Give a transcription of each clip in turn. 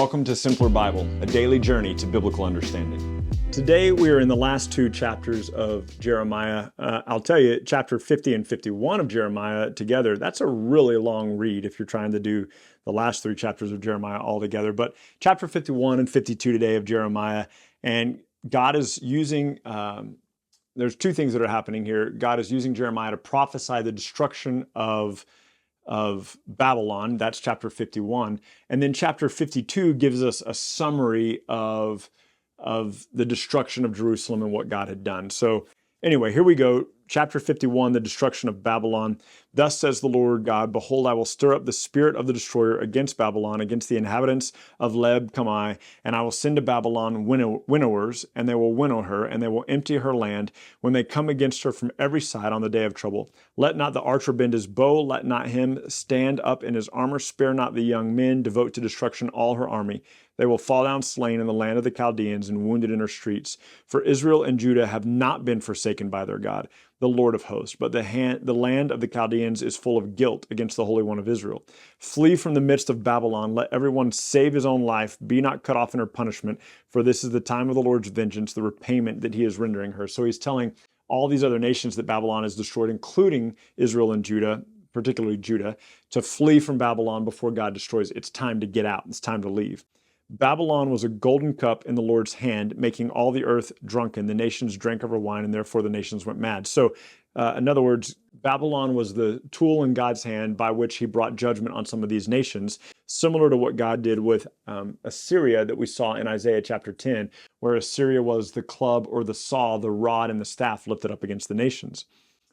Welcome to Simpler Bible, a daily journey to biblical understanding. Today we are in the last two chapters of Jeremiah. I'll tell you, chapter 50 and 51 of Jeremiah together, that's a really long read if you're trying to do the last three chapters of Jeremiah all together. But chapter 51 and 52 today of Jeremiah, and God is using, there's two things that are happening here. God is using Jeremiah to prophesy the destruction of Babylon. That's chapter 51. And then chapter 52 gives us a summary of the destruction of Jerusalem and what God had done. So anyway, here we go. Chapter 51, the destruction of Babylon. Thus says the Lord God, behold, I will stir up the spirit of the destroyer against Babylon, against the inhabitants of Leb-Kamai, and I will send to Babylon winnowers, and they will winnow her, and they will empty her land when they come against her from every side on the day of trouble. Let not the archer bend his bow, let not him stand up in his armor, spare not the young men, devote to destruction all her army. They will fall down slain in the land of the Chaldeans and wounded in her streets. For Israel and Judah have not been forsaken by their God, the Lord of hosts, but the land of the Chaldeans is full of guilt against the Holy One of Israel. Flee from the midst of Babylon. Let everyone save his own life. Be not cut off in her punishment, for this is the time of the Lord's vengeance, the repayment that he is rendering her. So he's telling all these other nations that Babylon has destroyed, including Israel and Judah, particularly Judah, to flee from Babylon before God destroys it. It's time to get out. It's time to leave. Babylon was a golden cup in the Lord's hand, making all the earth drunken. The nations drank of her wine, and therefore the nations went mad. So, in other words, Babylon was the tool in God's hand by which he brought judgment on some of these nations, similar to what God did with Assyria that we saw in Isaiah chapter 10, where Assyria was the club or the saw, the rod and the staff lifted up against the nations.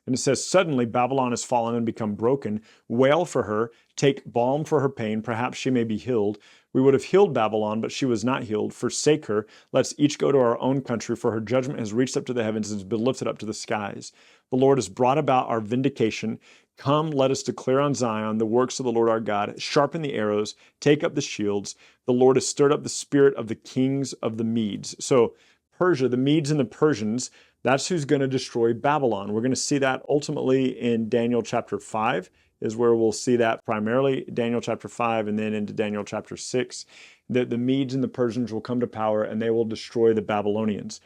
And it says, suddenly Babylon has fallen and become broken. Wail for her, take balm for her pain, perhaps she may be healed. We would have healed Babylon, but she was not healed. Forsake her. Let's each go to our own country, for her judgment has reached up to the heavens and has been lifted up to the skies. The Lord has brought about our vindication. Come, let us declare on Zion the works of the Lord our God. Sharpen the arrows, take up the shields. The Lord has stirred up the spirit of the kings of the Medes. So Persia, the Medes and the Persians, that's who's going to destroy Babylon. We're going to see that ultimately in Daniel chapter 5 is where we'll see that primarily, Daniel chapter 5 and then into Daniel chapter 6, that the Medes and the Persians will come to power and they will destroy the Babylonians.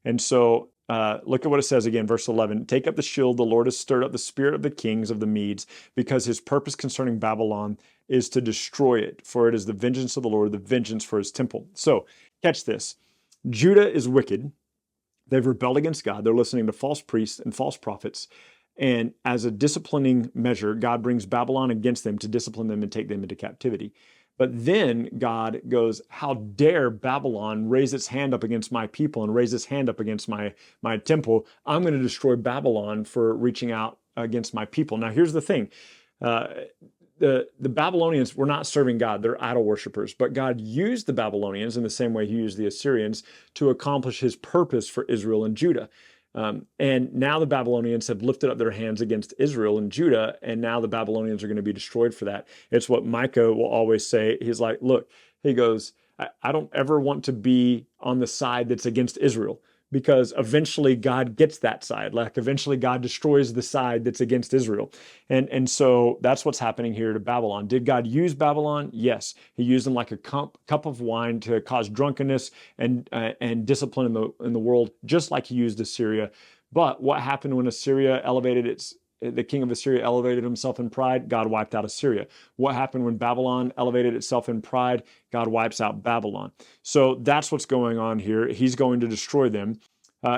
And so look at what it says again, verse 11. Take up the shield, the Lord has stirred up the spirit of the kings of the Medes, because his purpose concerning Babylon is to destroy it, for it is the vengeance of the Lord, the vengeance for his temple. So catch this. Judah is wicked. They've rebelled against God. They're listening to false priests and false prophets. And as a disciplining measure, God brings Babylon against them to discipline them and take them into captivity. But then God goes, how dare Babylon raise its hand up against my people and raise its hand up against my temple? I'm going to destroy Babylon for reaching out against my people. Now, here's the thing. The Babylonians were not serving God. They're idol worshipers. But God used the Babylonians in the same way he used the Assyrians to accomplish his purpose for Israel and Judah. And now the Babylonians have lifted up their hands against Israel and Judah, and now the Babylonians are going to be destroyed for that. It's what Micah will always say. He's like, look, he goes, I don't ever want to be on the side that's against Israel, because eventually God gets that side. Like eventually God destroys the side that's against Israel. And so that's what's happening here to Babylon. Did God use Babylon? Yes. He used them like a cup of wine to cause drunkenness and discipline in the world, just like he used Assyria. But what happened when the king of Assyria elevated himself in pride? God wiped out Assyria. What happened when Babylon elevated itself in pride? God wipes out Babylon. So that's what's going on here. He's going to destroy them.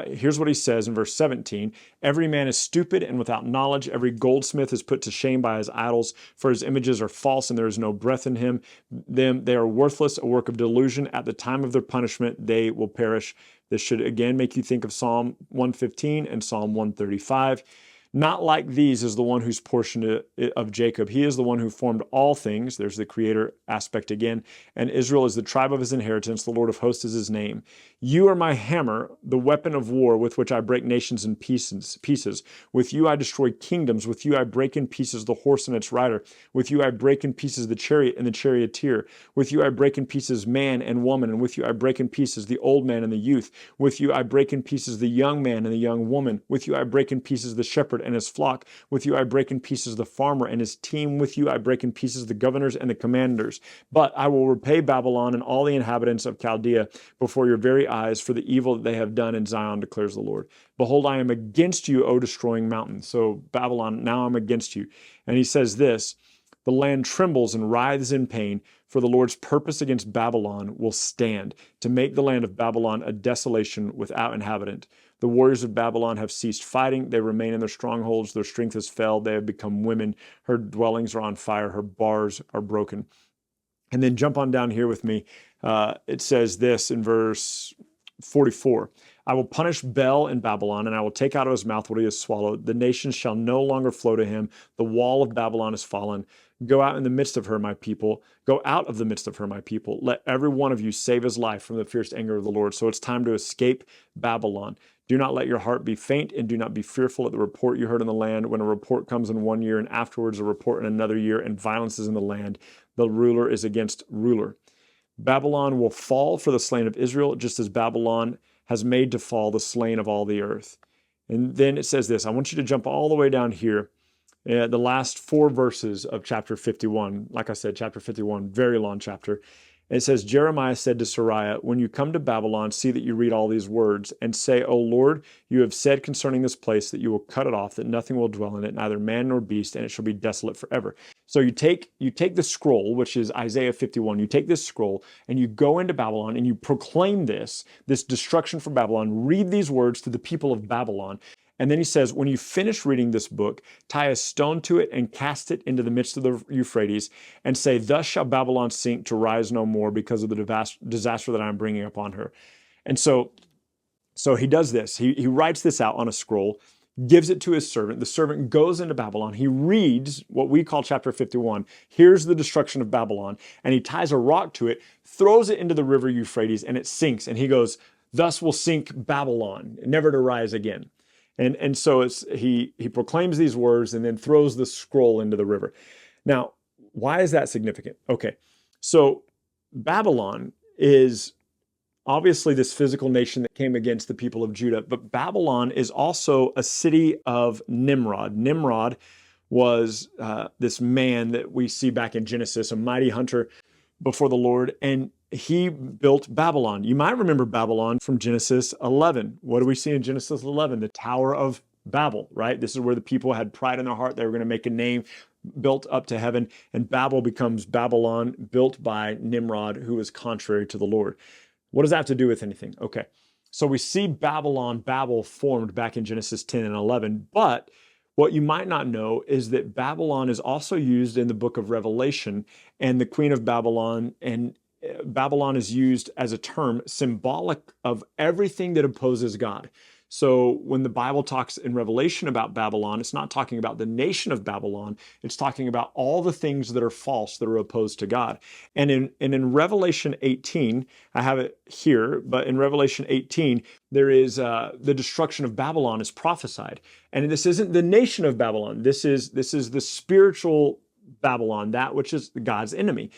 Here's what he says in verse 17. Every man is stupid and without knowledge. Every goldsmith is put to shame by his idols, for his images are false and there is no breath in him. They are worthless, a work of delusion. At the time of their punishment, they will perish. This should again make you think of Psalm 115 and Psalm 135. Not like these is the one whose portion of Jacob. He is the one who formed all things. There's the creator aspect again. And Israel is the tribe of his inheritance. The Lord of hosts is his name. You are my hammer, the weapon of war with which I break nations in pieces. With you I destroy kingdoms. With you I break in pieces the horse and its rider. With you I break in pieces the chariot and the charioteer. With you I break in pieces man and woman. And with you I break in pieces the old man and the youth. With you I break in pieces the young man and the young woman. With you I break in pieces the shepherd and his flock. With you I break in pieces the farmer and his team. With you I break in pieces the governors and the commanders. But I will repay Babylon and all the inhabitants of Chaldea before your very eyes for the evil that they have done in Zion, declares the Lord. Behold, I am against you, O destroying mountain. So Babylon, now I'm against you. And he says this, the land trembles and writhes in pain, for the Lord's purpose against Babylon will stand, to make the land of Babylon a desolation without inhabitant. The warriors of Babylon have ceased fighting. They remain in their strongholds. Their strength has failed. They have become women. Her dwellings are on fire. Her bars are broken. And then jump on down here with me. It says this in verse 44. I will punish Bel in Babylon, and I will take out of his mouth what he has swallowed. The nations shall no longer flow to him. The wall of Babylon is fallen. Go out in the midst of her, my people. Go out of the midst of her, my people. Let every one of you save his life from the fierce anger of the Lord. So it's time to escape Babylon. Do not let your heart be faint, and do not be fearful at the report you heard in the land. When a report comes in 1 year, and afterwards a report in another year, and violence is in the land, the ruler is against ruler. Babylon will fall for the slain of Israel, just as Babylon has made to fall the slain of all the earth. And then it says this. I want you to jump all the way down here. The last 4 verses of chapter 51. Like I said, chapter 51, very long chapter. It says, Jeremiah said to Sariah, when you come to Babylon, see that you read all these words and say, O Lord, you have said concerning this place that you will cut it off, that nothing will dwell in it, neither man nor beast, and it shall be desolate forever. So you take the scroll, which is Isaiah 51, you take this scroll and you go into Babylon and you proclaim this destruction for Babylon, read these words to the people of Babylon. And then he says, when you finish reading this book, tie a stone to it and cast it into the midst of the Euphrates and say, thus shall Babylon sink to rise no more because of the disaster that I'm bringing upon her. And so he does this. He writes this out on a scroll, gives it to his servant. The servant goes into Babylon. He reads what we call chapter 51. Here's the destruction of Babylon. And he ties a rock to it, throws it into the river Euphrates, and it sinks. And he goes, thus will sink Babylon, never to rise again. And so he proclaims these words and then throws the scroll into the river. Now, why is that significant? Okay, so Babylon is obviously this physical nation that came against the people of Judah, but Babylon is also a city of Nimrod. Nimrod was this man that we see back in Genesis, a mighty hunter before the Lord, and he built Babylon. You might remember Babylon from Genesis 11. What do we see in Genesis 11? The Tower of Babel, right? This is where the people had pride in their heart. They were going to make a name built up to heaven, and Babel becomes Babylon, built by Nimrod, who is contrary to the Lord. What does that have to do with anything? Okay, so we see Babel formed back in Genesis 10 and 11, but what you might not know is that Babylon is also used in the book of Revelation, and the Queen of Babylon, and Babylon is used as a term symbolic of everything that opposes God. So when the Bible talks in Revelation about Babylon, it's not talking about the nation of Babylon. It's talking about all the things that are false, that are opposed to God. And in Revelation 18, I have it here, but in Revelation 18, there is the destruction of Babylon is prophesied. And this isn't the nation of Babylon. This is the spiritual Babylon, that which is God's enemy.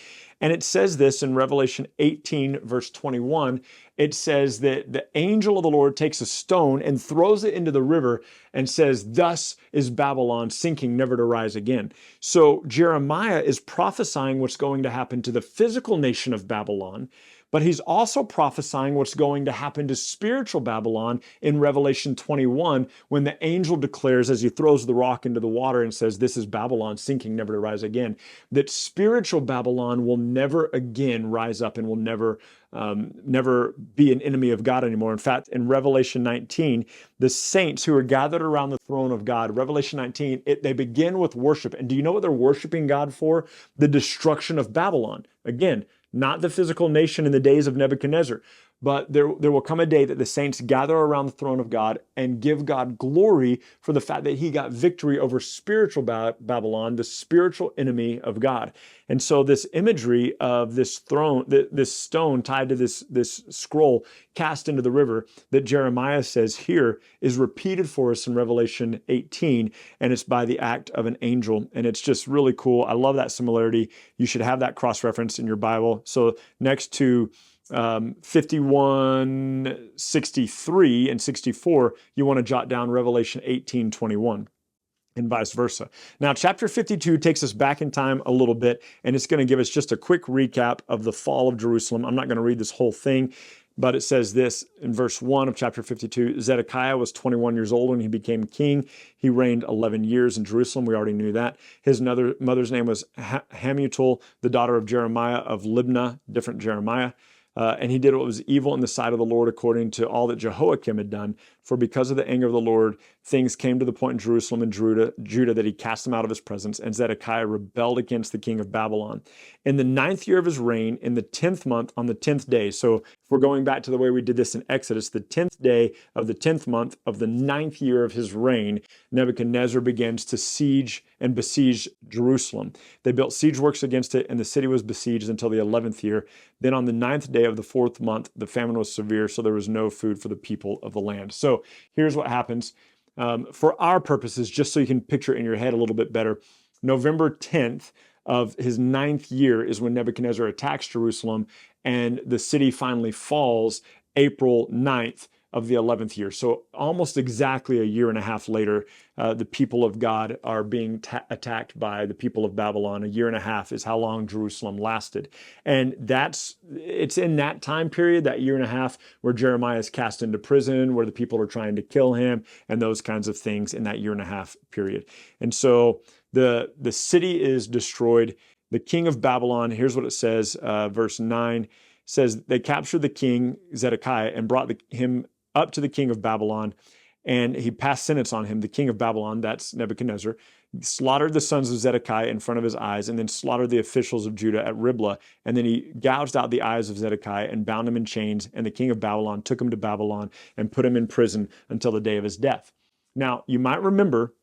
And it says this in Revelation 18, verse 21. It says that the angel of the Lord takes a stone and throws it into the river and says, thus is Babylon sinking, never to rise again. So Jeremiah is prophesying what's going to happen to the physical nation of Babylon, but he's also prophesying what's going to happen to spiritual Babylon in Revelation 21, when the angel declares, as he throws the rock into the water and says, this is Babylon sinking, never to rise again, that spiritual Babylon will never again rise up and will never be an enemy of God anymore. In fact, in Revelation 19, the saints who are gathered around the throne of God, Revelation 19, they begin with worship. And do you know what they're worshiping God for? The destruction of Babylon. Again, not the physical nation in the days of Nebuchadnezzar, but there will come a day that the saints gather around the throne of God and give God glory for the fact that he got victory over spiritual Babylon, the spiritual enemy of God. And so this imagery of this throne, this stone tied to this scroll cast into the river that Jeremiah says here is repeated for us in Revelation 18, and it's by the act of an angel. And it's just really cool. I love that similarity. You should have that cross-reference in your Bible. So next to 51, 63, and 64, you want to jot down Revelation 18, 21. and vice versa. Now, chapter 52 takes us back in time a little bit, and it's going to give us just a quick recap of the fall of Jerusalem. I'm not going to read this whole thing, but it says this in verse 1 of chapter 52, Zedekiah was 21 years old when he became king. He reigned 11 years in Jerusalem. We already knew that. His mother's name was Hamutal, the daughter of Jeremiah of Libnah, different Jeremiah. And he did what was evil in the sight of the Lord according to all that Jehoiakim had done. For because of the anger of the Lord, things came to the point in Jerusalem and Judah that he cast them out of his presence, and Zedekiah rebelled against the king of Babylon. In the 9th year of his reign, in the 10th month, on the 10th day, so if we're going back to the way we did this in Exodus, the 10th day of the 10th month of the 9th year of his reign, Nebuchadnezzar begins to siege and besiege Jerusalem. They built siege works against it, and the city was besieged until the 11th year. Then on the 9th day of the 4th month, the famine was severe, so there was no food for the people of the land. So here's what happens. For our purposes, just so you can picture it in your head a little bit better, November 10th of his 9th year is when Nebuchadnezzar attacks Jerusalem, and the city finally falls April 9th of the 11th year. So almost exactly a year and a half later, the people of God are being attacked by the people of Babylon. A year and a half is how long Jerusalem lasted. And it's in that time period, that year and a half, where Jeremiah is cast into prison, where the people are trying to kill him, and those kinds of things in that year and a half period. And so the city is destroyed. The king of Babylon, here's what it says, verse 9, says, they captured the king, Zedekiah, and brought him up to the king of Babylon, and he passed sentence on him. The king of Babylon, that's Nebuchadnezzar, slaughtered the sons of Zedekiah in front of his eyes, and then slaughtered the officials of Judah at Riblah. And then he gouged out the eyes of Zedekiah and bound him in chains. And the king of Babylon took him to Babylon and put him in prison until the day of his death. Now, you might remember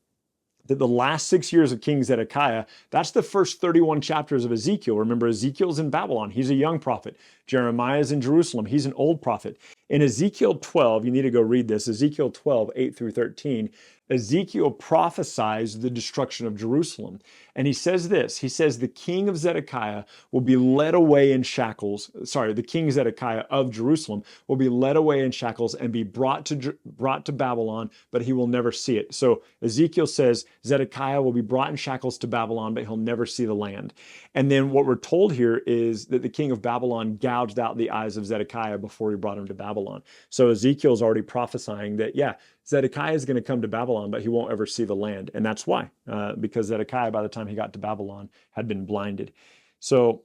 that the last 6 years of King Zedekiah, that's the first 31 chapters of Ezekiel. Remember, Ezekiel's in Babylon. He's a young prophet. Jeremiah's in Jerusalem. He's an old prophet. In Ezekiel 12, you need to go read this, Ezekiel 12, 8 through 13, Ezekiel prophesies the destruction of Jerusalem. And he says this, he says, the king of Zedekiah will be led away in shackles. Sorry, the king Zedekiah of Jerusalem will be led away in shackles and be brought to Babylon, but he will never see it. So Ezekiel says Zedekiah will be brought in shackles to Babylon, but he'll never see the land. And then what we're told here is that the king of Babylon gouged out the eyes of Zedekiah before he brought him to Babylon. So Ezekiel's already prophesying that, yeah, Zedekiah is going to come to Babylon, but he won't ever see the land. And that's why, because Zedekiah, by the time he got to Babylon, had been blinded. So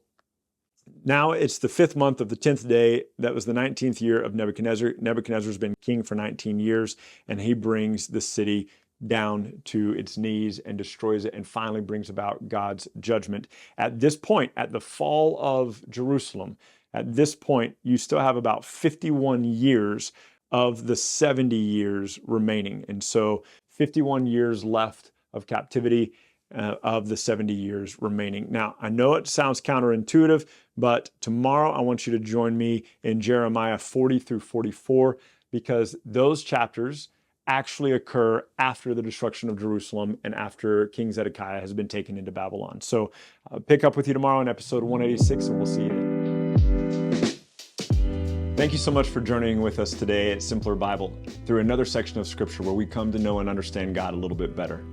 now it's the 5th month of the 10th day. That was the 19th year of Nebuchadnezzar. Nebuchadnezzar's been king for 19 years, and he brings the city down to its knees and destroys it and finally brings about God's judgment. At this point, at the fall of Jerusalem, at this point, you still have about 51 years of the 70 years remaining. And so 51 years left of captivity of the 70 years remaining. Now, I know it sounds counterintuitive, but tomorrow I want you to join me in Jeremiah 40 through 44, because those chapters actually occur after the destruction of Jerusalem and after King Zedekiah has been taken into Babylon. So I'll pick up with you tomorrow in episode 186, and we'll see you then. Thank you so much for journeying with us today at Simpler Bible through another section of Scripture where we come to know and understand God a little bit better.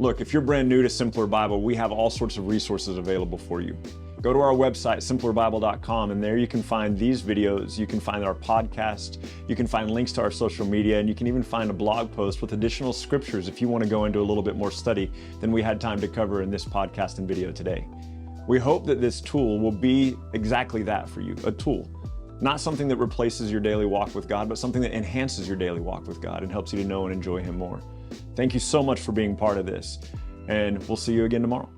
Look, if you're brand new to Simpler Bible, we have all sorts of resources available for you. Go to our website, simplerbible.com, and there you can find these videos, you can find our podcast, you can find links to our social media, and you can even find a blog post with additional scriptures if you want to go into a little bit more study than we had time to cover in this podcast and video today. We hope that this tool will be exactly that for you, a tool. Not something that replaces your daily walk with God, but something that enhances your daily walk with God and helps you to know and enjoy Him more. Thank you so much for being part of this, and we'll see you again tomorrow.